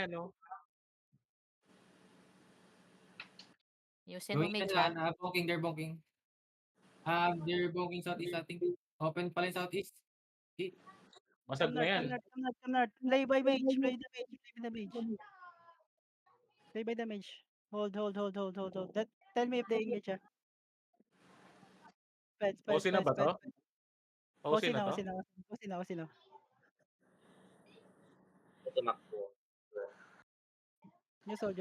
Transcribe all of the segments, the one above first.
no? Ayusin mo Going na mage sila, ha. bonking, they're bonking. They're bonking southeast, I think. Open pala yung southeast. Basag na yan. Come north. Play by mage, play the mage, play the mage. Play by the mage. Hold. Tell me if they engage ah. OC na ba to? OC na to? OC na. Tumakbo. Just hold.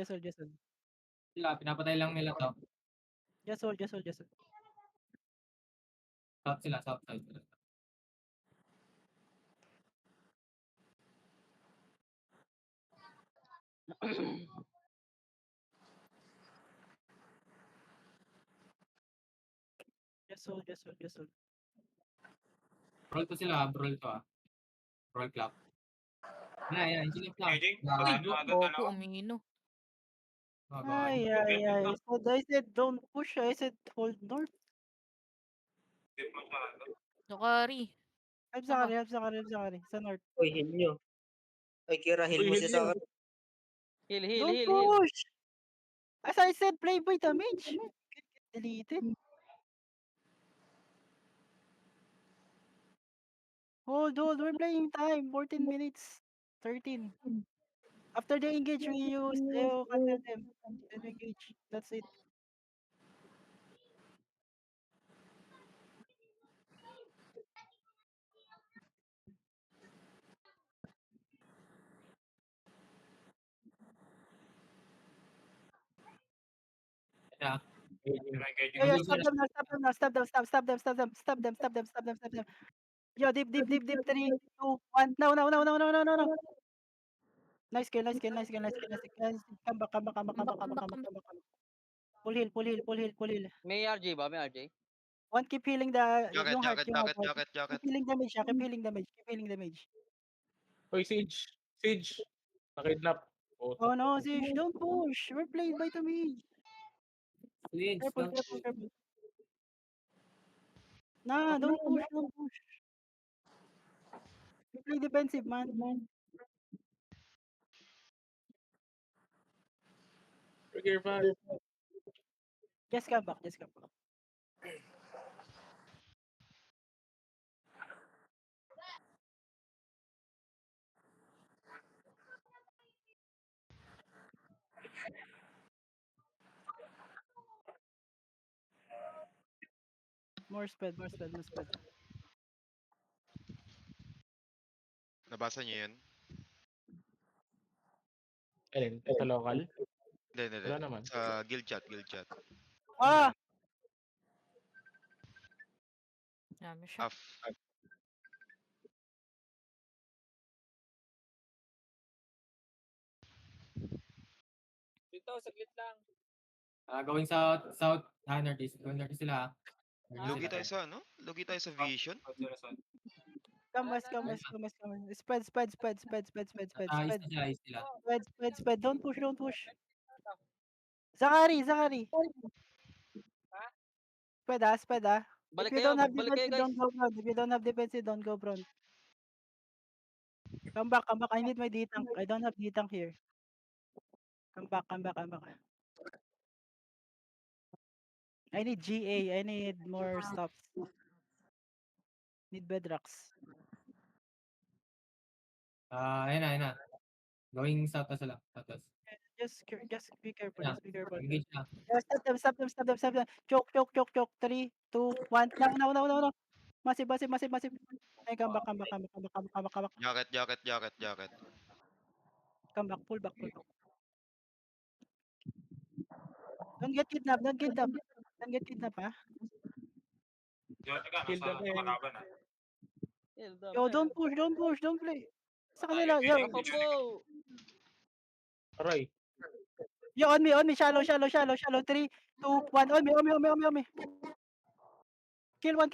Sila, pinapatay lang nila to. Just hold. South sila, south side. Just hold. Roll to sila, roll to Roll clock. Yan, sila clock. Aging, Opo, umino. Ay. So I said don't push. I said hold north. Dokari. Help Zakari. Sa north. Uy, heal nyo. Ay, Kira, heal Uy, mo heal si nyo. Sakari. Don't push. As I said, play by the mage. Get deleted. Hold. We're playing time. 14 minutes. 13. After they engage, we use cancel them. Then we engage. That's it. Yeah. Yo, stop them. Yo, deep. 3, 2, 1. No. Nice kill. Come back. Pull heal. May RJ ba? May RJ? One, keep healing the yung heart. Jacket. Keep healing damage. Uy, Siege. Nakidnap. Oh no, Zish, don't push. We're played by the mage. Please, Careful. don't. Nah, don't push. We play defensive, man. Trigger 5. Just come back. More speed. Nabasa niyo yun? Alin? Sa local? Hindi. Wala naman. Sa guild chat. Ah! Dami siya. Dito, saglit lang. Going south, northeast. Going northeast sila. Lugi tayo sa ano? Lugi tayo sa vision? Come west. Spread. East sila. Spread. Don't push. Zakari. Spread ah. Balik If you kayo, don't have balik kayo, defensive, guys. don't go front. If you don't have defensive, don't go front. Come back. I need my D-tank. I don't have D-tank here. Come back. I need GA. I need more stops. Need bedrocks. Ayun na. Going south na sila. Southwest. Just be careful. Engage na. Yeah, stop them. Choke. 3, 2, 1. No. Massive. Ay, come back. Jacket. Come back. Pull back. Don't get kidnapped, ha? Kill them Yo, don't push. Don't play. Sa kanila. Yo, Combo! Aray. yo, on me. Shallow. 3, 2, 1. On me. Kill one.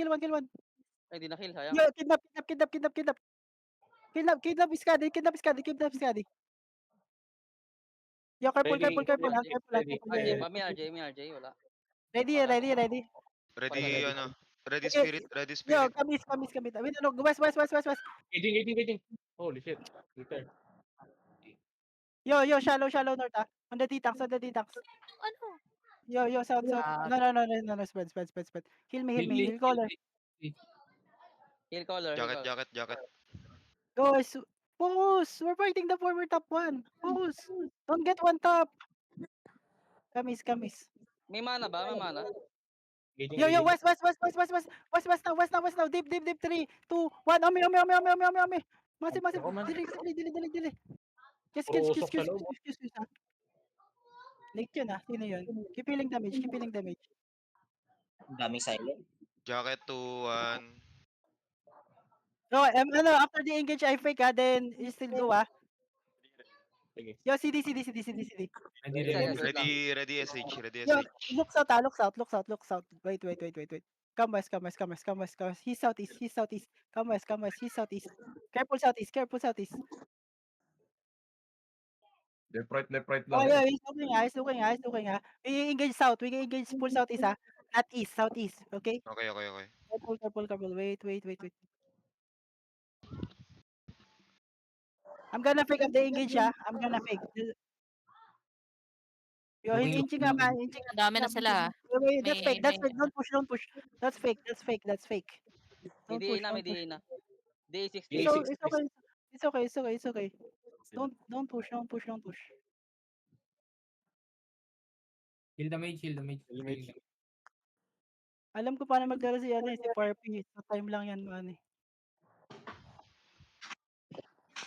Ay, di na-kill, sayang. Yo, kidnap. Kidnap Iskadi. Yo, careful. Ready. Careful. Ready. RJ ba? May RJ, wala. Ready. Ready Okay, spirit. Yo, kamis. Wait, no, west. Aging. Holy shit. Filter. Yo, shallow north ah. On the detox. Ano? Yo, south. Ah. No, spread. Heal me, heal caller. Heal caller. Jacket. Guys, focus! We're fighting the former top 1. Focus! Don't get one top! Kamis. May mana ba? May mana? Engaging, Yo, engaging. west now. Deep. 3, 2, 1. Ome. Massive. Ako man. Dili. Just Puro kills. usok sa loob. Late yun ah. Sino yun? Keep healing damage. Ang daming silent. Jacket 2-1. No, after the engage I fake ah, then you still do ah. Sige. Yo, CD. Ready SH. Yo, looks out. Wait. Come west. He's southeast. Come west. He's southeast. Careful southeast. Left right Oh lang. yeah, he's looking ah. We engage south. We engage full southeast ah. Not east, southeast. Okay? Okay. Careful. Wait. I'm gonna fake up the engage ah. I'm gonna fake. Yo, he's inching up ah. Ang dami na sila ah. Wait, that's May- fake. Don't push. That's fake. May Don't push. DA na. DA 60. It's okay. Don't push. Heal the mage. Alam ko paano magdala si Parpy. Sa time lang yan man eh.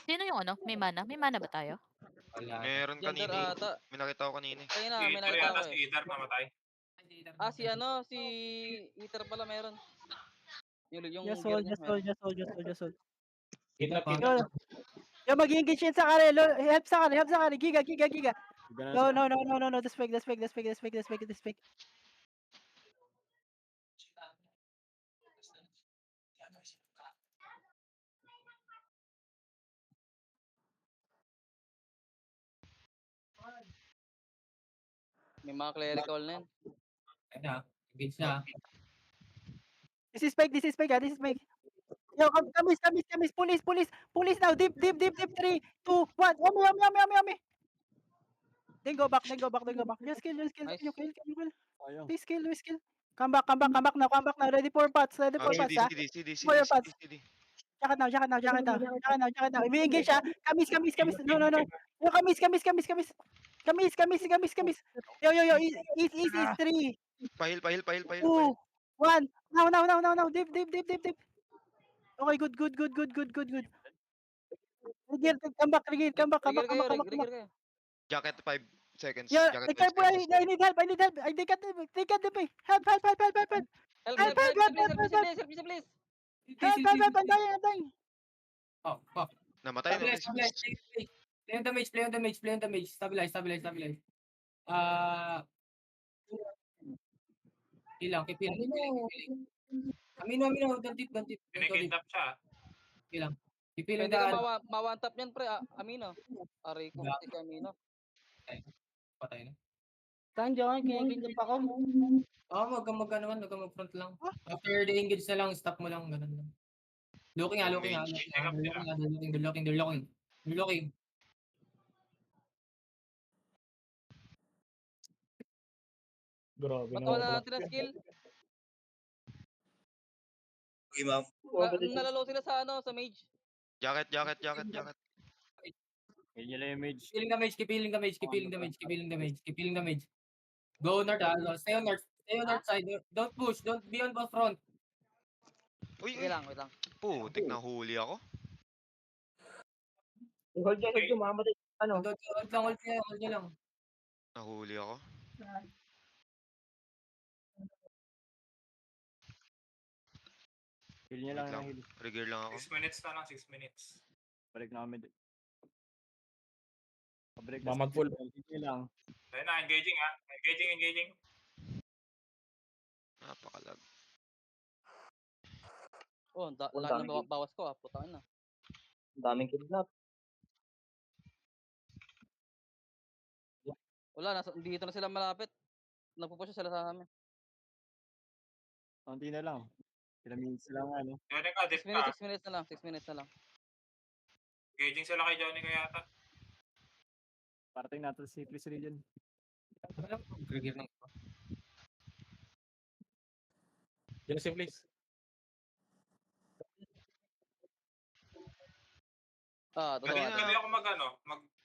Sino yung ano? May mana? May mana ba tayo? Wala. Meron Yonder kanina. ata. May nakita ko kanina. Ayun na, may nakita ko eh. Si Ether pala meron. Yung Just gear hold. niya. Kidnap. Yo, mag-engage yan sa kare. Help sa kare. Giga. No. That's fake. May mga clerical na yun. Engage na. This is fake ah. Yo, kamis. Police now. Deep. 3, 2, 1. Ome. Then go back. Just kill. Nice. Can you kill? Please kill. Come back now. Ready for pots ah. CD. For your pots. Jacket now. We engage ah. Kamis. No. Yo, kamis. Yo. East 3, Pahil. 2, 1. Now. Deep. Okay, good. Rigir, come back. Rigger kayo. Jacket 5 seconds. Yeah, Jacket 5 careful. seconds. I need help. They got them eh. Help. Help, Help, please. I'm dying. Oh. Namatay na. Play on the mage. Stabilize. Ilang, keep healing. Amino. Don't hit. Pinag-kidnap siya. Ilang. Keep healing Pwede ka the mawantap niyan pre. Amino. Aray ko. Diba? Hindi ka Amino. patay na. Saan dyan? Kinigil pa ako. Wag kang mag-front lang. After the engage na lang, stop mo lang, ganun lang. Looking. They're looking. Grabe Ba't na. wala natin na skill? Okay, ma'am. Nalalo sila sa sa mage. Jacket. Keep healing the mage. Go north, stay on north side. Don't push, don't be on both front. Uy. Wait lang. Putik, nahuli ako. Hold dyan, mamatay. Hold nyo lang. Nahuli ako. Heal niya lang na heal. Trigger lang ako. 6 minutes na lang, 6 minutes. Balik na kami. Pabreak Mamag-full. Heal lang. Ayun na, engaging ha. Engaging. Napakalag. Oh, Ang lahat dami. ng bawas ko putang na. Ang daming kidnap. Wala, dito na sila malapit. Nagpupush sila sa amin. Konti na lang. Ilang minutes lang ano. Johnny ka, 6 dip ka. 6 minutes na lang. Engaging sila kay Johnny ka yata. Parating natin si Chris Region. Trigger ng iba. Genesis, please. Totoo Kanina- natin. Pwede ako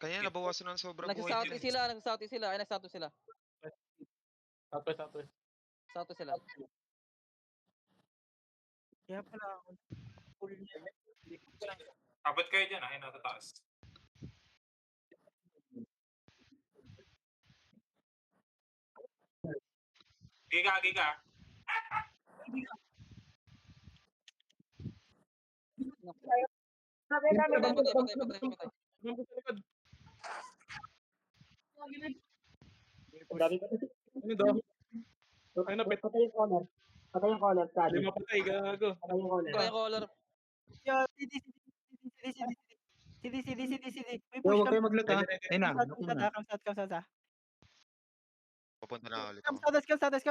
Kanina nabawasan ng sobra buhay Nagsasauti nila. sila. Ay, nagsauti sila. Southwest. Sauti sila. Kaya pala ako. Full Abot kayo dyan, ay nasa taas. Giga. Patay. Lumabas sa likod. Ang dami ko. Ano daw? Ay, napit. Patay yung corner. Patay yung corner. Sadi. Lima patay, gago. Patay yung corner. Ito yung color. Yo, CD. May Yo, push huwag kayo maglut ha. Ready. Ayun na. Naku na. Come south. Papunta na ulit Come ako.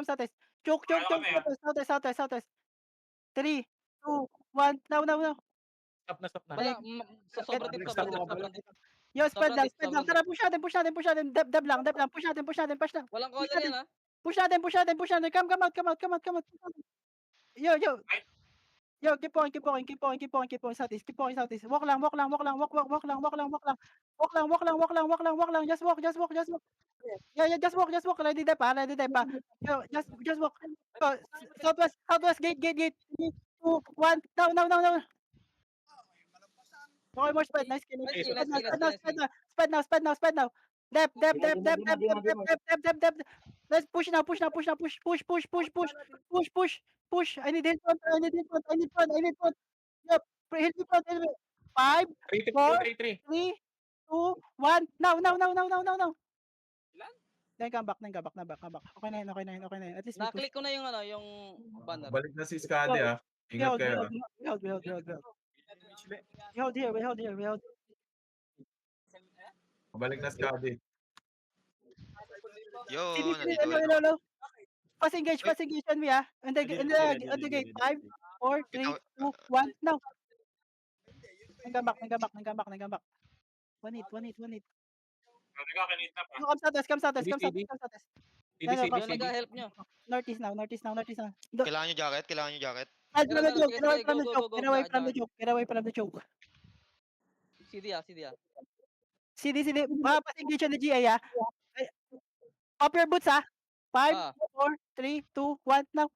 south. Choke. Southwest. 3, 2, 1. Now. Stop na. Wala. Sobrang deep. Yo, spread Sobrang lang. deep. Tara, push natin. Dab lang. Push natin. Walang color yan, ha? Push natin. Come out. Yo. Yo, keep going. Southeast. Walk lang. Just walk. Yeah, just walk. Ready dep pa. Yo, just walk. Go. Southwest gate. 3, 2, 1. Now. Okay, more spread. Nice. Spread now. Dep. Let's push now. Push. I need front. Yep. Hit me front. 5, 3. 3, 2, 1. Now. Then come back. Okay na yun. At least we push. Na-click ko na yung banner. Balik na si Skadi ah. Ingat kayo ah. We hold here. Balik na si Skadi. Yo, CD, nandito ulit ako. hello. Fast engage on me, on the gate. 5, 4, 3, 2, 1. Now. Nang back. One hit. Nagkakanit na pa. Come southwest. CD. Yung nag-help nyo. Northeast now. Kailangan nyo jacket? Get away from the choke. CD. CD. Fast engage on the GA, ah. Up your boots, ah. 5, 4, 3, 2, 1. Now.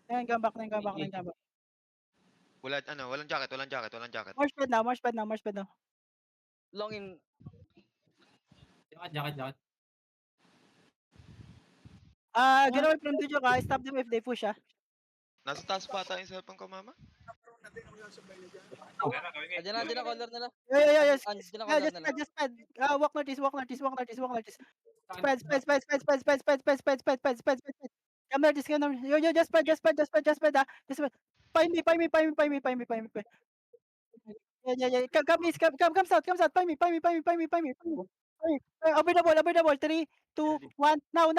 Nang back. Walang jacket. More spread now. Long in. Jacket. Get away from the choke, ah. Stop them if they push, ah. Nasa taas pa tayo sa pang kamama? Diyan na color nila. Yeah. Diyan na color nila. Just spread. Walk northeast. Spread. Come northeast. Yo, just spread. Ah. Just spread. Find me. Yeah. Come south. Find me. Over the ball. 3, 2, 1. Now.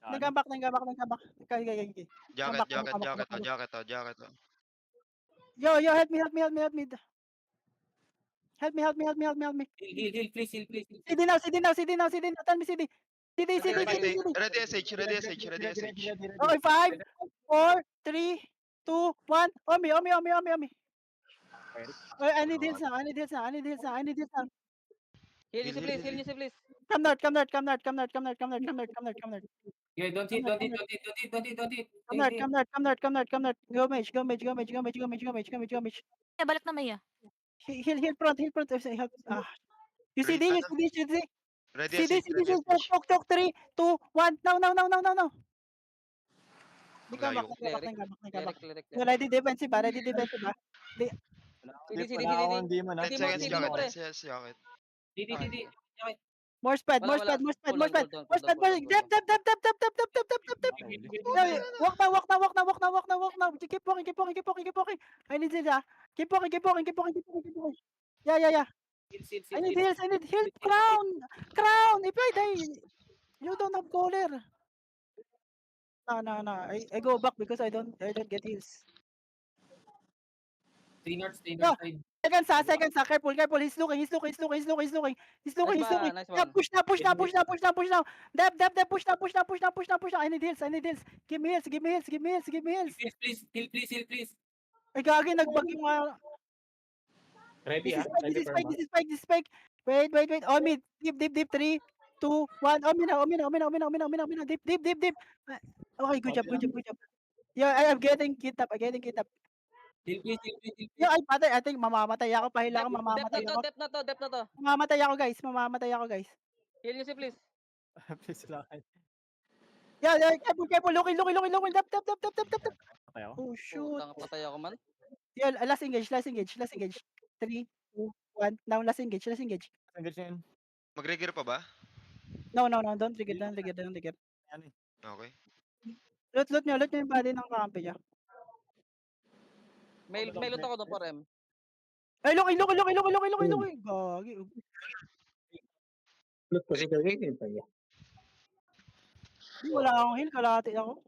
Nang back. Okay. Jacket. Yo, help me. Help me. Heal, please. CD now. Tell me CD. CD. Ready SH. Okay, 5, 4, 3, 2, 1. On me. I need heals now. Heal nyo si please. Come north. Yeah, don't hit. Come north. Go mage. Balik na Maya. Heal front. You see Ready this? Ready See this? Choke. 3, 2, 1. Now. Nang back. Ready defensive, ah. CD. Wala akong demon ha. 10 seconds CD, jacket. pre. 10 seconds jacket. CD. More spread. Wala. Dep. Walk now. Keep walking. I need this, ah. Keep walking. Yeah. I need heals. Crown. If I die, you don't have collar. No. I go back because I don't get heals. Stay north Yeah. side. Seconds, careful, he's looking. Nice Yeah, one, nice one. push now. Dep, push now. I need heals. Give me heals. Heal please. Ay, gagi, nagbag yung Ready This ah. is Ready for boss. spike. Wait. On me. Deep. 3, 2, 1. On me now. Deep. Okay, good job. Yeah, I'm getting kit up. Heal please. Yeah, ay, patay. I think mamamatay ako. Pahila ako, mamamatay ako. Dep na to. Mamamatay ako, guys. Heal nyo si please. Please lang. Yeah, careful. Looking. Dep. Patay ako. Oh, shoot. Putang patay ako man. Yeah, last engage. 3, 2, 1. Now, last engage. Engage na yun. Mag-regear pa ba? No. Don't trigger. Yan eh. Okay. Loot nyo yung body ng kampi niya. May loot ako doon for M. Ay, looking. Gagi. Look, kasi gawin pa niya. Wala akong heal. Kalahati ako.